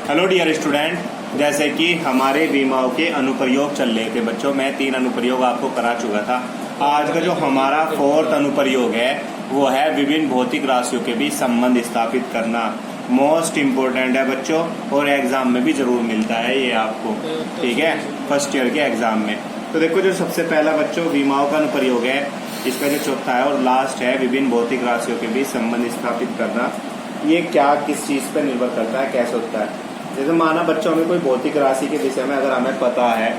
Hello dear student, जैसे कि हमारे विमाओं के अनुप्रयोग चल रहे थे बच्चों, मैं 3 अनुप्रयोग आपको करा चुका था। आज का जो हमारा 4th अनुप्रयोग है वो है विभिन्न भौतिक राशियों के बीच संबंध स्थापित करना। मोस्ट इम्पोर्टेंट है बच्चों और एग्जाम में भी जरूर मिलता है ये आपको, ठीक है, फर्स्ट ईयर के एग्जाम में। तो देखो, जो सबसे पहला बच्चों विमाओं का अनुप्रयोग है, इसका जो चौथा है और लास्ट है विभिन्न भौतिक राशियों के बीच संबंध स्थापित करना। ये क्या किस चीज पर निर्भर करता है, कैसे होता है? जैसे माना बच्चों में कोई भौतिक राशि के विषय में अगर हमें पता है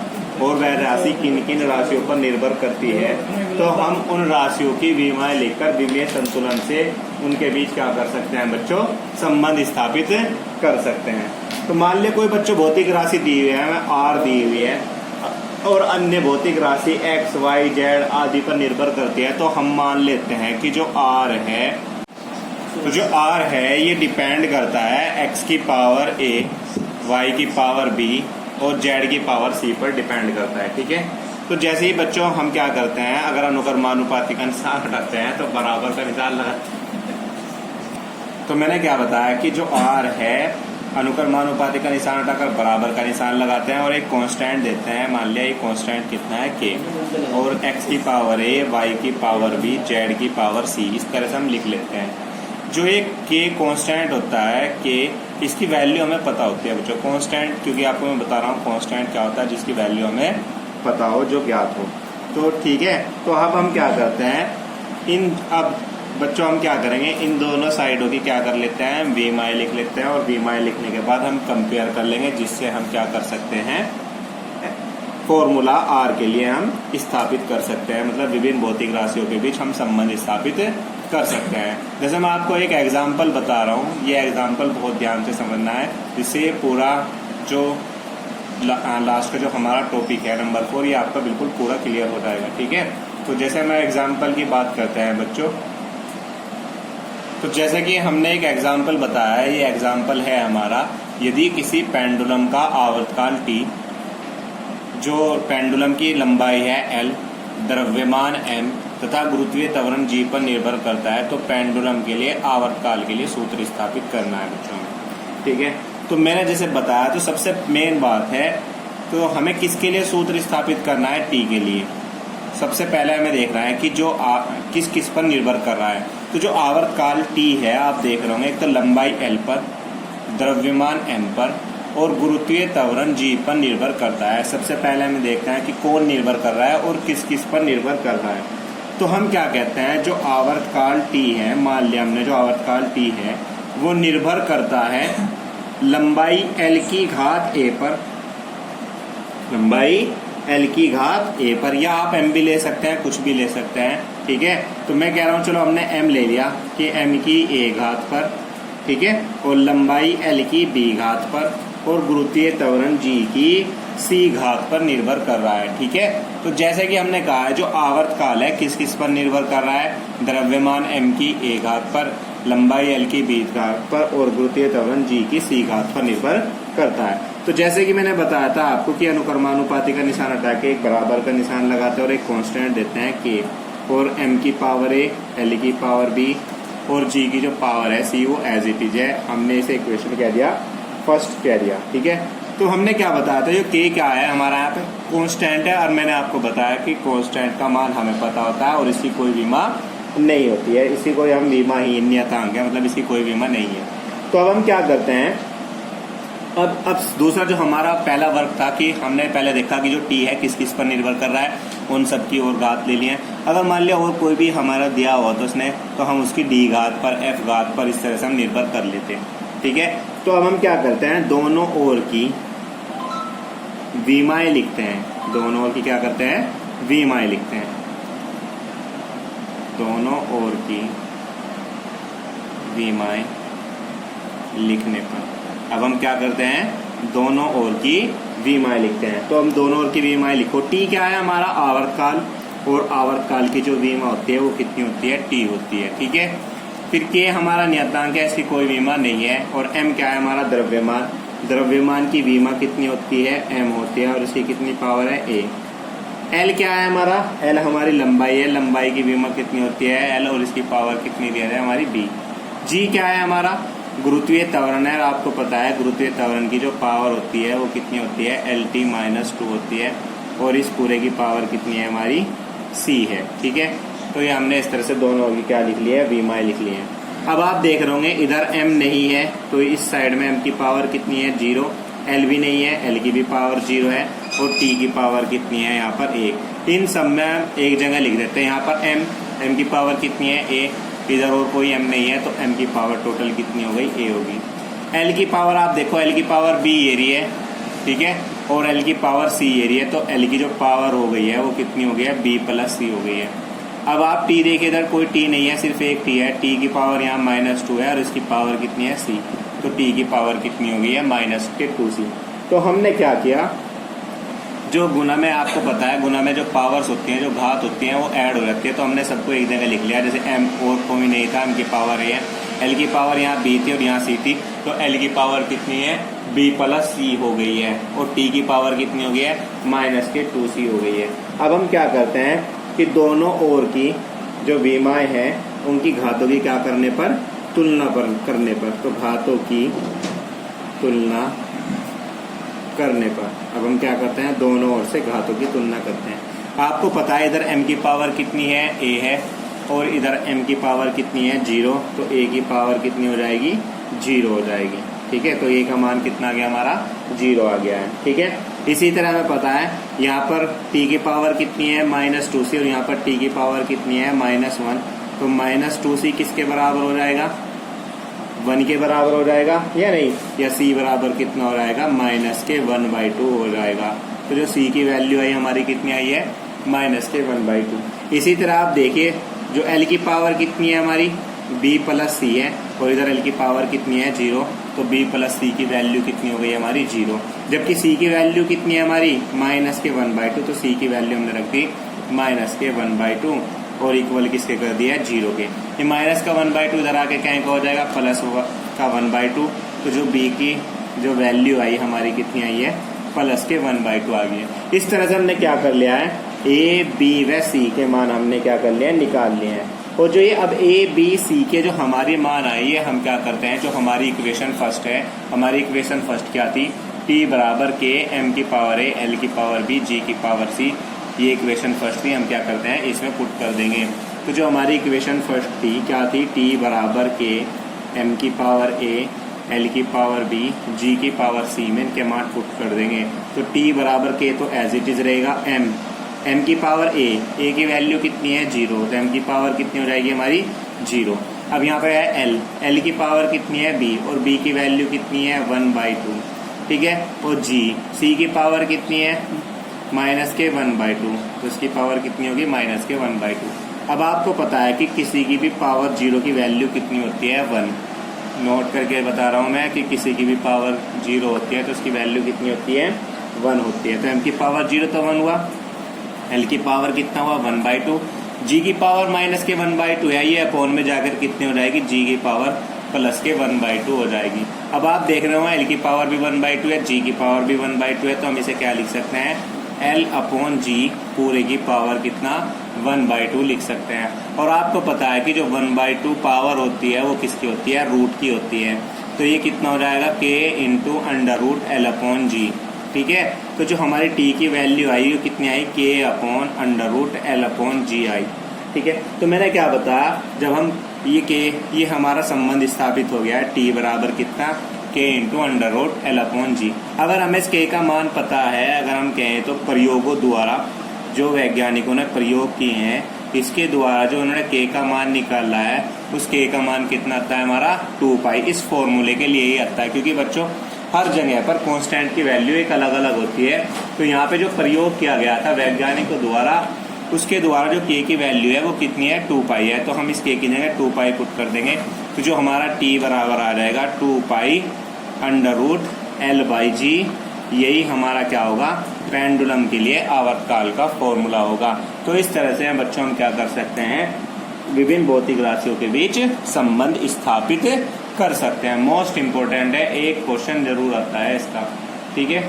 और वह राशि किन किन राशियों पर निर्भर करती है, तो हम उन राशियों की विमाएं लेकर विमीय संतुलन से उनके बीच क्या कर सकते हैं बच्चों, संबंध स्थापित कर सकते हैं। तो मान लिया कोई बच्चों भौतिक राशि दी हुई है, हमें आर दी हुई है और अन्य भौतिक राशि एक्स वाई जेड आदि पर निर्भर करती है, तो हम मान लेते हैं कि जो आर है, तो जो आर है ये डिपेंड करता है एक्स की पावर ए, वाई की पावर बी और जेड की पावर सी पर डिपेंड करता है, ठीक है। तो जैसे ही बच्चों हम क्या करते हैं, अगर अनुक्रमानुपाती का निशान हटाते हैं तो बराबर का निशान लगाते हैं। तो मैंने क्या बताया कि जो आर है अनुक्रमानुपाती का निशान हटाकर बराबर का निशान लगाते हैं और एक कांस्टेंट देते हैं। मान लिया ये कांस्टेंट कितना है, के, और एक्स की पावर ए, वाई की पावर बी, जेड की पावर सी, इस तरह से हम लिख लेते हैं। जो एक के कांस्टेंट होता है, के, इसकी वैल्यू हमें पता होती है बच्चों। कांस्टेंट, क्योंकि आपको मैं बता रहा हूँ कांस्टेंट क्या होता है, जिसकी वैल्यू हमें पता हो, जो ज्ञात हो। तो ठीक है, तो अब हम क्या करते हैं, अब बच्चों हम क्या करेंगे, इन दोनों साइडों की क्या कर लेते हैं, वीमाएं लिख लेते हैं और वीमाएं लिखने के बाद हम कंपेयर कर लेंगे, जिससे हम क्या कर सकते हैं, फॉर्मूला आर के लिए हम स्थापित कर सकते हैं। मतलब विभिन्न भौतिक राशियों के बीच हम संबंध स्थापित कर सकते हैं। जैसे मैं आपको एक एग्जाम्पल बता रहा हूँ, ये एग्जाम्पल बहुत ध्यान से समझना है, जिससे पूरा जो लास्ट का जो हमारा टॉपिक है नंबर 4, ये आपका बिल्कुल पूरा क्लियर हो जाएगा, ठीक है। तो जैसे मैं एग्जाम्पल की बात करते हैं बच्चों, तो जैसे कि हमने एक एग्जाम्पल बताया है, ये एग्जाम्पल है हमारा, यदि किसी पेंडुलम का आवर्तकाल t, जो पेंडुलम की लंबाई है l, द्रव्यमान m तथा गुरुत्वीय त्वरण g पर निर्भर करता है, तो पेंडुलम के लिए आवर्तकाल के लिए सूत्र स्थापित करना है बच्चों में, ठीक है। तो मैंने जैसे बताया, तो सबसे मेन बात है, तो हमें किसके लिए सूत्र स्थापित करना है, t के लिए। सबसे पहले हमें देखना है कि जो किस किस पर निर्भर कर रहा है। तो जो आवर्तकाल t है, आप देख रहे होंगे, एक तो लंबाई l पर, द्रव्यमान m पर और गुरुत्वीय त्वरण g पर निर्भर करता है। सबसे पहले हमें देखना है कि कौन निर्भर कर रहा है और किस किस पर निर्भर कर रहा है। तो हम क्या कहते हैं, जो आवर्तकाल t है, मान लिया हमने जो आवर्तकाल t है वो निर्भर करता है लंबाई l की घात a पर, लंबाई l की घात a पर, या आप m भी ले सकते हैं, कुछ भी ले सकते हैं, ठीक है। तो मैं कह रहा हूँ, चलो हमने m ले लिया कि m की a घात पर, ठीक है, और लंबाई l की b घात पर और गुरुत्वीय त्वरण g की c घात पर निर्भर कर रहा है, ठीक है। तो जैसे कि हमने कहा है, जो आवर्तकाल है किस किस पर निर्भर कर रहा है, द्रव्यमान m की a घात पर, लंबाई l की b घात पर और गुरुत्वीय त्वरण g की c घात पर निर्भर करता है। तो जैसे कि मैंने बताया था आपको कि अनुक्रमानुपाती का निशान हटा के एक बराबर का निशान लगाते हैं और एक कांस्टेंट देते हैं k, और m की पावर a, l की पावर b और g की जो पावर है c, वो एज इट इज है। हमने इसे इक्वेशन कह दिया, फर्स्ट कह दिया, ठीक है। तो हमने क्या बताया था, जो k क्या है हमारा यहाँ पे कांस्टेंट है, और मैंने आपको बताया कि कांस्टेंट का मान हमें पता होता है और इसकी कोई विमा नहीं होती है, इसकी कोई हम विमा ही नियतांक है, मतलब इसकी कोई विमा नहीं है। तो अब हम क्या करते हैं, अब दूसरा जो हमारा पहला वर्क था कि हमने पहले देखा कि जो t है किस किस पर निर्भर कर रहा है, उन सब की और घात ले लिए। अगर मान लिया और कोई भी हमारा दिया हुआ तो उसने, तो हम उसकी d घात पर, f घात पर, इस तरह से हम निर्भर कर लेते हैं, ठीक है। तो अब हम क्या करते हैं, दोनों ओर की विमाएं लिखते हैं, दोनों ओर की क्या करते हैं, विमाएं लिखते हैं, दोनों ओर की विमाएं लिखने पर अब हम क्या करते हैं, दोनों ओर की विमाएं लिखते हैं। तो हम दोनों ओर की विमाएं लिखो, t क्या है हमारा, आवर्तकाल, और आवर्तकाल की जो विमा होती है वो कितनी होती है, t होती है, ठीक है। फिर k हमारा नियतांक है, इसकी कोई विमा नहीं है, और m क्या है हमारा, द्रव्यमान, द्रव्यमान की विमा कितनी होती है, m होती है, और इसकी कितनी पावर है, a। l क्या है हमारा, l हमारी लंबाई है, लंबाई की विमा कितनी होती है, l, और इसकी पावर कितनी दी है हमारी, b। g क्या है हमारा, गुरुत्वीय त्वरण है, और आपको पता है गुरुत्वीय त्वरण की जो पावर होती है वो कितनी होती है, LT-2 होती है, और इस पूरे की पावर कितनी है हमारी, c है। ठीक है, तो ये हमने इस तरह से दोनों की क्या लिख लिया है, विमाएं लिख ली है। अब आप देख रहे होंगे इधर m नहीं है, तो इस साइड में m की पावर कितनी है, 0, l भी नहीं है, l की भी पावर 0 है, और t की पावर कितनी है यहाँ पर 1। इन सब में एक जगह लिख देते हैं, यहाँ पर m की पावर कितनी है, a, इधर और कोई m नहीं है, तो m की पावर टोटल कितनी हो गई, a होगी। l की पावर आप देखो, l की पावर b ए रही है, ठीक है, और l की पावर c ए रही है, तो l की जो पावर हो गई है वो कितनी हो गई है, b+c हो गई है। अब आप t देखिए, इधर कोई t नहीं है, सिर्फ एक t है, t की पावर यहाँ -2 है, और इसकी पावर कितनी है, c, तो t की पावर कितनी हो गई है, -2c। तो हमने क्या किया, जो गुना में आपको पता है, गुना में जो पावर्स होती हैं, जो घात होती हैं, वो ऐड हो जाती है, तो हमने सबको एक जगह लिख लिया। जैसे m और कोई नहीं था, m की पावर a है, l की पावर यहाँ b थी और यहाँ c थी, तो l की पावर कितनी है, b+c हो गई है, और t की पावर कितनी हो गई है, -2c हो गई है। अब हम क्या करते हैं कि दोनों ओर की जो विमाएं हैं उनकी घातों की क्या करने पर, तुलना करने पर, तो घातों की तुलना करने पर अब हम क्या करते हैं, दोनों ओर से घातों की तुलना करते हैं। आपको पता है इधर m की पावर कितनी है, a है, और इधर m की पावर कितनी है, 0, तो a की पावर कितनी हो जाएगी, 0 हो जाएगी। ठीक है, तो a का मान कितना आ गया हमारा, 0 आ गया है। ठीक है, इसी तरह हमें पता है यहाँ पर t की पावर कितनी है, -2c, और यहाँ पर t की पावर कितनी है, -1, तो -2c किसके बराबर हो जाएगा, 1 के बराबर हो जाएगा या नहीं, या c बराबर कितना हो जाएगा, -1/2 हो जाएगा। तो जो c की वैल्यू आई हमारी कितनी आई है, -1/2। इसी तरह आप देखिए जो l की पावर कितनी है हमारी, b+c है, और इधर l की पावर कितनी है, 0, तो b+c की वैल्यू कितनी हो गई हमारी, 0। जबकि c की वैल्यू कितनी है हमारी, -1/2, तो c की वैल्यू हमने रख दी -1/2, और इक्वल किसके कर दिया है, 0 के। ये -1/2 इधर आके क्या हो जाएगा, +1/2, तो जो b की जो वैल्यू आई हमारी कितनी आई है, +1/2 आ गई है। इस तरह से हमने क्या कर लिया है, a, b व c के मान हमने क्या कर लिया है, निकाल लिए हैं। और जो ये अब a, b, c के जो हमारे मान आई है, हम क्या करते हैं, जो हमारी इक्वेशन फर्स्ट है, हमारी इक्वेशन फर्स्ट क्या थी, t बराबर k, m की पावर a, l की पावर b, g की पावर c, ये इक्वेशन फर्स्ट थी। हम क्या करते हैं, इसमें पुट कर देंगे। तो जो हमारी इक्वेशन फर्स्ट थी क्या थी, t बराबर k, m की पावर a, l की पावर b, g की पावर c में इनके मान पुट कर देंगे। तो t बराबर k तो एज इट इज रहेगा, m की पावर a की वैल्यू कितनी है, 0, तो m की पावर कितनी हो जाएगी हमारी, 0। अब यहाँ पे है l की पावर कितनी है, b, और b की वैल्यू कितनी है, 1/2, ठीक है, और c की पावर कितनी है, -1/2, तो इसकी पावर कितनी होगी, -1/2। अब आपको पता है कि किसी की भी पावर 0 की वैल्यू कितनी होती है, 1। नोट करके बता रहा हूँ मैं कि किसी की भी पावर 0 होती है तो उसकी वैल्यू कितनी होती है, 1 होती है। तो m की पावर 0 तो 1 हुआ, l की पावर कितना हुआ, 1/2, g की पावर -1/2 है, ये अपॉन में जाकर कितनी हो जाएगी, g की पावर +1/2 हो जाएगी। अब आप देख रहे हो l की पावर भी 1/2 है, g की पावर भी 1/2 है, तो हम इसे क्या लिख सकते हैं, l/g पूरे की पावर कितना, 1/2 लिख सकते हैं। और आपको पता है कि जो 1/2 पावर होती है वो किसकी होती है, रूट की होती है। तो ये कितना हो जाएगा, k × √l/g, ठीक है। तो जो हमारी t की वैल्यू आई वो कितनी आई, k √l/g आई, ठीक है। तो मैंने क्या बताया, जब हम ये हमारा संबंध स्थापित हो गया है, t बराबर कितना, k × √l/g। अगर हमें इस k का मान पता है, अगर हम कहें तो प्रयोगों द्वारा जो वैज्ञानिकों ने प्रयोग किए हैं, इसके द्वारा जो उन्होंने k का मान निकाला है, उस k का मान कितना आता है हमारा, 2π। इस फॉर्मूले के लिए ही आता है, क्योंकि बच्चों हर जगह पर कांस्टेंट की वैल्यू एक अलग अलग होती है। तो यहाँ पे जो प्रयोग किया गया था वैज्ञानिकों द्वारा, उसके द्वारा जो k की वैल्यू है वो कितनी है, 2π है। तो हम इस k की जगह 2π पुट कर देंगे, तो जो हमारा t बराबर आ जाएगा 2π √l/g। यही हमारा क्या होगा, पेंडुलम के लिए आवर्तकाल का फॉर्मूला होगा। तो इस तरह से बच्चों हम क्या कर सकते हैं, विभिन्न भौतिक राशियों के बीच संबंध स्थापित कर सकते हैं। मोस्ट इम्पोर्टेंट है, एक क्वेश्चन जरूर आता है इसका, ठीक है।